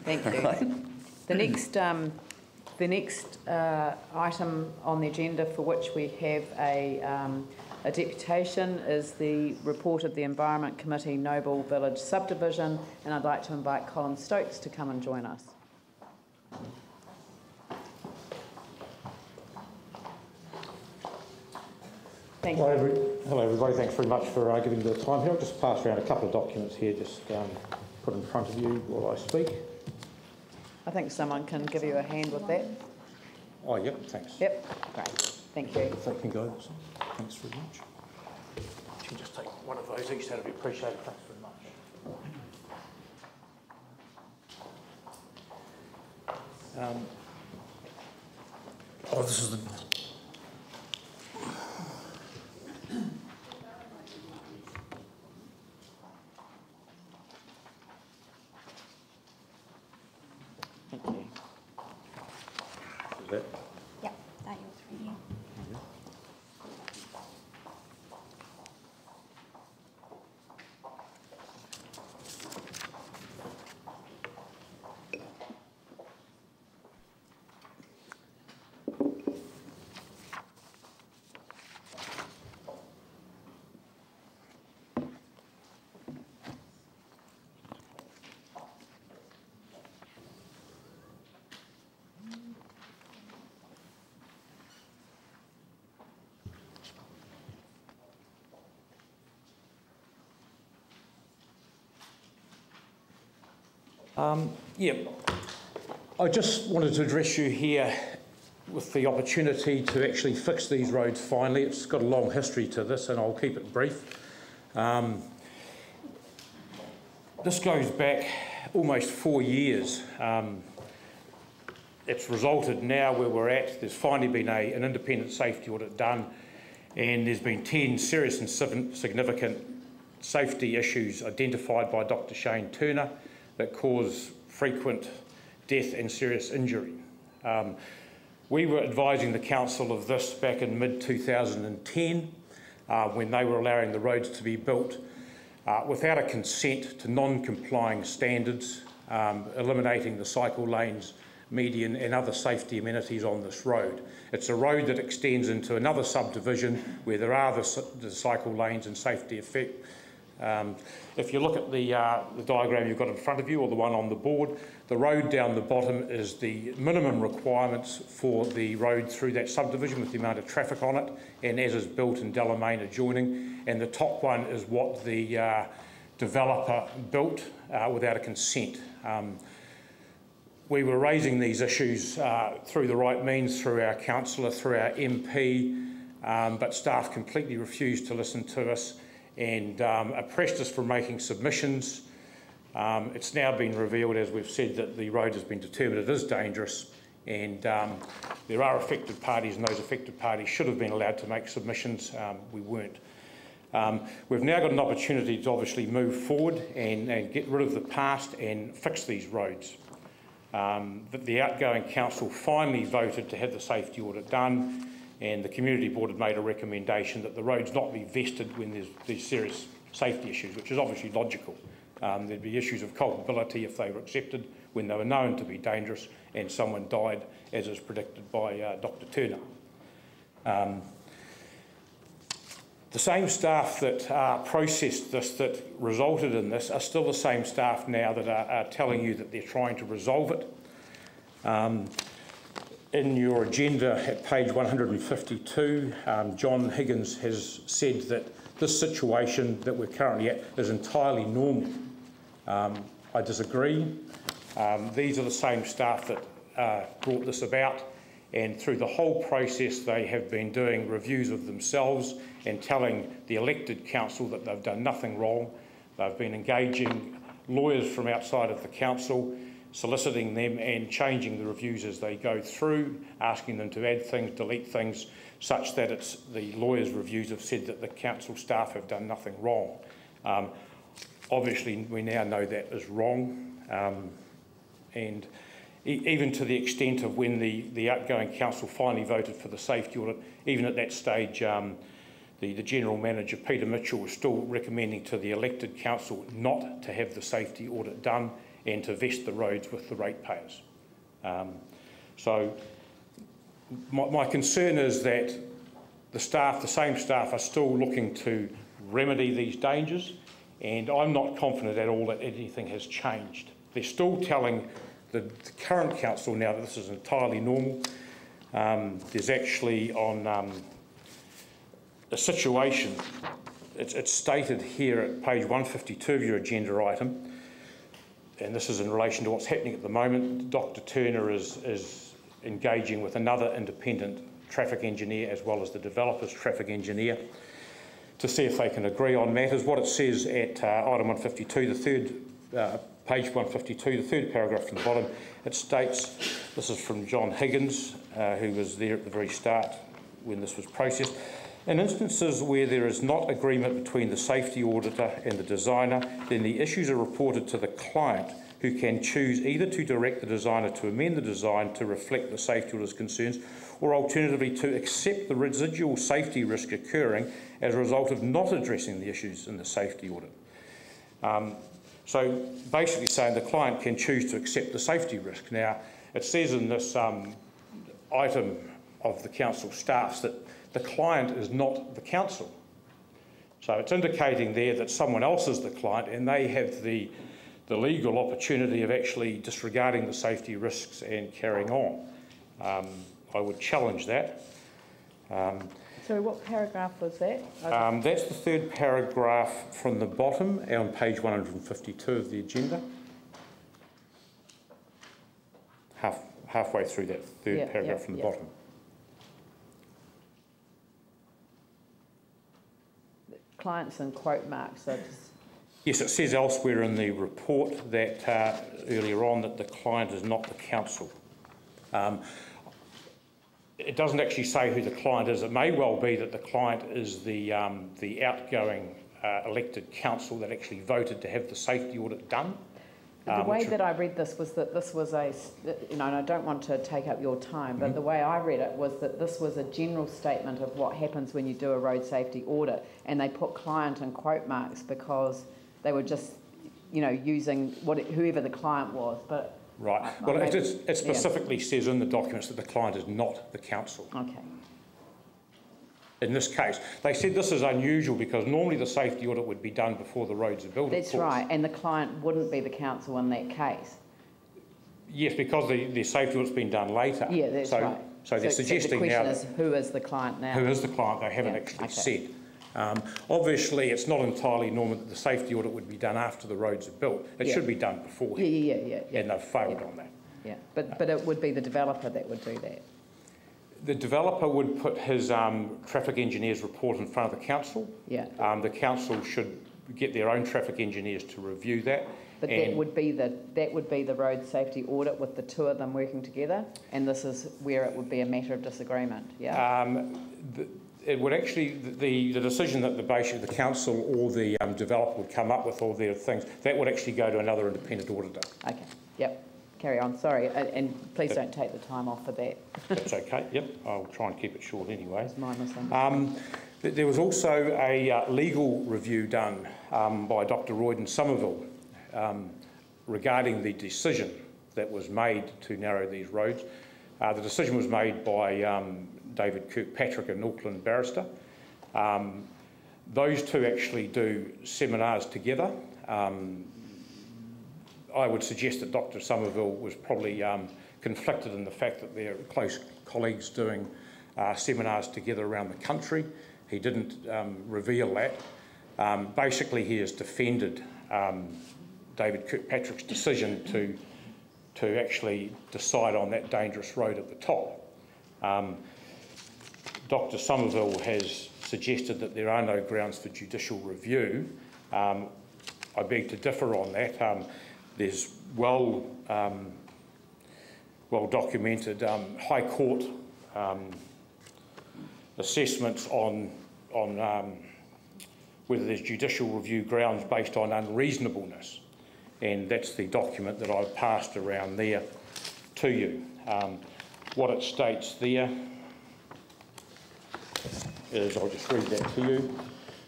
Thank you. The next item on the agenda for which we have a deputation is the report of the Environment Committee Noble Village Subdivision, and I'd like to invite Colin Stokes to come and join us. Thank you. Hello everybody, thanks very much for giving me the time here. I'll just pass around a couple of documents here, just put in front of you while I speak. I think someone can give you a hand with that. Oh, yep, thanks. Yep, great, thank you. If they can go, thanks very much. You can just take one of those each, that'd be appreciated, thanks very much. This is the... Thank you. Is that? Yep, that yours for you. I just wanted to address you here with the opportunity to actually fix these roads finally. It's got a long history to this and I'll keep it brief. This goes back almost 4 years. It's resulted now where we're at. There's finally been an independent safety audit done, and there's been 10 serious and significant safety issues identified by Dr. Shane Turner that cause frequent death and serious injury. We were advising the council of this back in mid-2010 when they were allowing the roads to be built without a consent to non-complying standards, eliminating the cycle lanes, median and other safety amenities on this road. It's a road that extends into another subdivision where there are the cycle lanes and safety effect. If you look at the diagram you've got in front of you, or the one on the board, the road down the bottom is the minimum requirements for the road through that subdivision with the amount of traffic on it, and as is built in Delamain adjoining, and the top one is what the developer built without a consent. We were raising these issues through the right means, through our councillor, through our MP, but staff completely refused to listen to us and oppressed us for making submissions. It's now been revealed, as we've said, that the road has been determined it is dangerous, and there are affected parties, and those affected parties should have been allowed to make submissions. We weren't. We've now got an opportunity to obviously move forward and get rid of the past and fix these roads. The outgoing council finally voted to have the safety audit done, and the community board had made a recommendation that the roads not be vested when there's these serious safety issues, which is obviously logical. There'd be issues of culpability if they were accepted when they were known to be dangerous and someone died, as is predicted by Dr. Turner. The same staff that processed this, that resulted in this, are still the same staff now that are telling you that they're trying to resolve it. In your agenda at page 152, John Higgins has said that this situation that we're currently at is entirely normal. I disagree. These are the same staff that brought this about, and through the whole process they have been doing reviews of themselves and telling the elected council that they've done nothing wrong. They've been engaging lawyers from outside of the council, soliciting them and changing the reviews as they go through, asking them to add things, delete things, such that it's the lawyers' reviews have said that the council staff have done nothing wrong. Obviously, we now know that is wrong, and even to the extent of when the outgoing council finally voted for the safety audit, even at that stage, the General Manager, Peter Mitchell, was still recommending to the elected council not to have the safety audit done, and to vest the roads with the ratepayers. So my concern is that the same staff are still looking to remedy these dangers, and I'm not confident at all that anything has changed. They're still telling the current council now that this is entirely normal. There's actually on a situation, it's stated here at page 152 of your agenda item, and this is in relation to what's happening at the moment. Dr. Turner is engaging with another independent traffic engineer as well as the developer's traffic engineer to see if they can agree on matters. What it says at item 152, page 152, the third paragraph from the bottom, it states, this is from John Higgins, who was there at the very start when this was processed, in instances where there is not agreement between the safety auditor and the designer, then the issues are reported to the client, who can choose either to direct the designer to amend the design to reflect the safety auditor's concerns, or alternatively to accept the residual safety risk occurring as a result of not addressing the issues in the safety audit. So basically saying the client can choose to accept the safety risk. Now, it says in this item of the council staffs that the client is not the council. So it's indicating there that someone else is the client and they have the legal opportunity of actually disregarding the safety risks and carrying on. I would challenge that. Sorry, what paragraph was that? That's the third paragraph from the bottom on page 152 of the agenda. Halfway through that third paragraph from the bottom. Clients and quote marks. So yes, it says elsewhere in the report that earlier on that the client is not the council. It doesn't actually say who the client is. It may well be that the client is the outgoing elected council that actually voted to have the safety audit done. The way that I read this was that this was a, and I don't want to take up your time, but the way I read it was that this was a general statement of what happens when you do a road safety audit, and they put client in quote marks because they were just, using whoever the client was. But right. Well, it specifically says in the documents that the client is not the council. Okay. In this case, they said this is unusual because normally the safety audit would be done before the roads are built. That's right, and the client wouldn't be the council in that case. Yes, because the safety audit's been done later. Yeah, that's right. So they're suggesting now. The question is, who is the client now? Who is the client? They haven't actually said. Obviously, it's not entirely normal that the safety audit would be done after the roads are built. It should be done before. Yeah. And they've failed on that. Yeah, but it would be the developer that would do that. The developer would put his traffic engineer's report in front of the council. Yeah. The council should get their own traffic engineers to review that. But that would be the road safety audit with the two of them working together, and this is where it would be a matter of disagreement. Yeah. It would actually the decision that the council or the developer would come up with all their things, that would actually go to another independent auditor. Okay. Yep. Carry on. Sorry, and please don't take the time off for that. That's okay. Yep. I'll try and keep it short anyway. It's my misunderstanding. There was also a legal review done by Dr. Royden Somerville regarding the decision that was made to narrow these roads. The decision was made by David Kirkpatrick, an Auckland barrister. Those two actually do seminars together. I would suggest that Dr. Somerville was probably conflicted in the fact that they're close colleagues doing seminars together around the country. He didn't reveal that. Basically, he has defended David Kirkpatrick's decision to actually decide on that dangerous road at the top. Dr. Somerville has suggested that there are no grounds for judicial review. I beg to differ on that. There's well documented High Court assessments on whether there's judicial review grounds based on unreasonableness, and that's the document that I've passed around there to you. What it states there is, I'll just read that to you.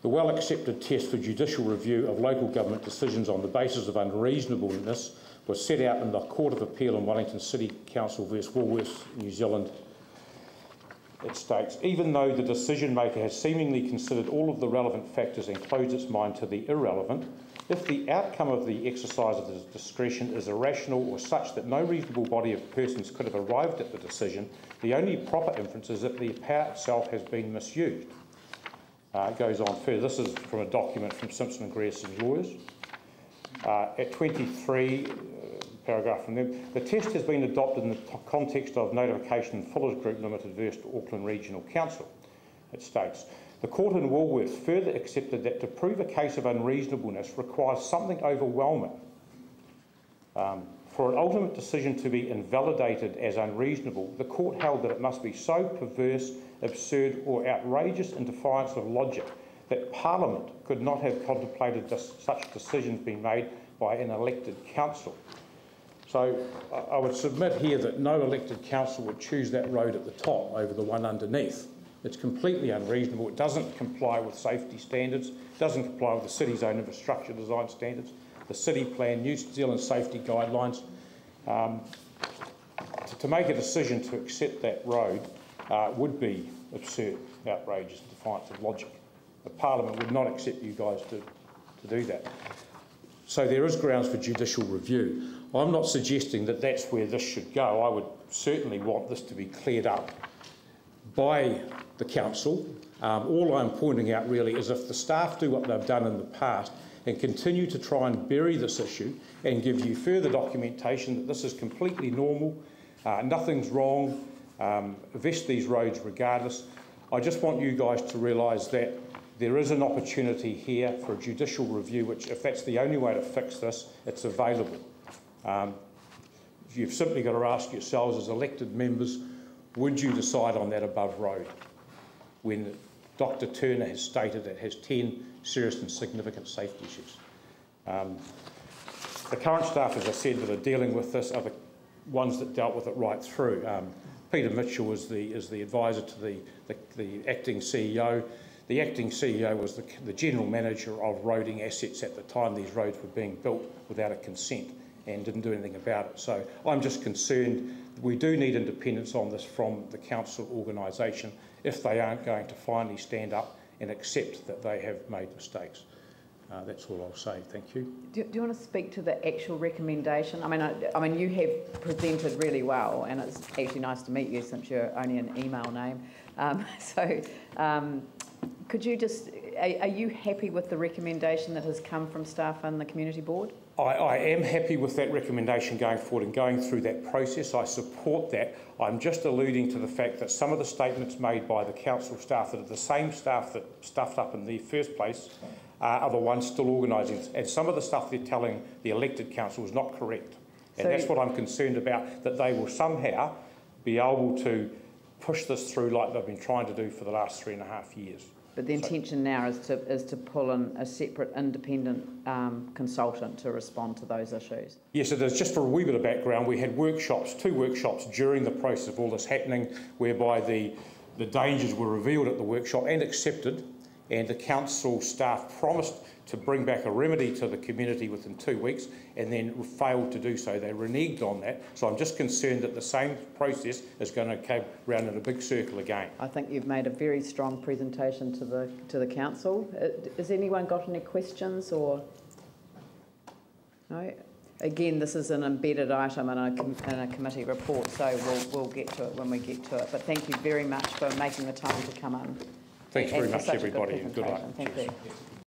The well-accepted test for judicial review of local government decisions on the basis of unreasonableness was set out in the Court of Appeal in Wellington City Council v Woolworths, New Zealand. It states, even though the decision maker has seemingly considered all of the relevant factors and closed its mind to the irrelevant, if the outcome of the exercise of the discretion is irrational or such that no reasonable body of persons could have arrived at the decision, the only proper inference is that the power itself has been misused. It goes on further. This is from a document from Simpson and Grierson's lawyers. At 23, paragraph from them, the test has been adopted in the context of notification Fuller's Group Limited versus Auckland Regional Council. It states, the court in Woolworths further accepted that to prove a case of unreasonableness requires something overwhelming. For an ultimate decision to be invalidated as unreasonable, the court held that it must be so perverse, absurd or outrageous in defiance of logic that Parliament could not have contemplated such decisions being made by an elected council. So I would submit here that no elected council would choose that road at the top over the one underneath. It's completely unreasonable. It doesn't comply with safety standards, doesn't comply with the city's own infrastructure design standards, the city plan, New Zealand safety guidelines. To make a decision to accept that road would be absurd, outrageous, defiance of logic. The Parliament would not accept you guys to do that. So there is grounds for judicial review. I'm not suggesting that that's where this should go. I would certainly want this to be cleared up by the council. All I'm pointing out really is if the staff do what they've done in the past and continue to try and bury this issue and give you further documentation that this is completely normal, nothing's wrong, vest these roads regardless, I just want you guys to realise that there is an opportunity here for a judicial review, which if that's the only way to fix this, it's available. You've simply got to ask yourselves as elected members, would you decide on that above road when Dr Turner has stated it has 10 serious and significant safety issues? The current staff, as I said, that are dealing with this are the ones that dealt with it right through. Peter Mitchell is the advisor to the acting CEO. The acting CEO was the general manager of roading assets at the time these roads were being built without a consent and didn't do anything about it. So I'm just concerned we do need independence on this from the council organisation if they aren't going to finally stand up and accept that they have made mistakes. That's all I'll say. Thank you. Do you want to speak to the actual recommendation? I mean, you have presented really well, and it's actually nice to meet you since you're only an email name. Could you just, are you happy with the recommendation that has come from staff and the community board? I am happy with that recommendation going forward and going through that process. I support that. I'm just alluding to the fact that some of the statements made by the council staff that are the same staff that stuffed up in the first place are the ones still organising, and some of the stuff they're telling the elected council is not correct. And so that's what I'm concerned about, that they will somehow be able to push this through like they've been trying to do for the last 3.5 years. But the intention now is to pull in a separate independent consultant to respond to those issues. Yes, it is. Just for a wee bit of background, we had workshops, 2 workshops during the process of all this happening, whereby the dangers were revealed at the workshop and accepted, and the council staff promised to bring back a remedy to the community within 2 weeks and then failed to do so. They reneged on that. So I'm just concerned that the same process is going to come round in a big circle again. I think you've made a very strong presentation to the council. Has anyone got any questions or no? Again, this is an embedded item in a committee report, so we'll get to it when we get to it. But thank you very much for making the time to come in. Thanks very much, everybody, and good luck. Thank you.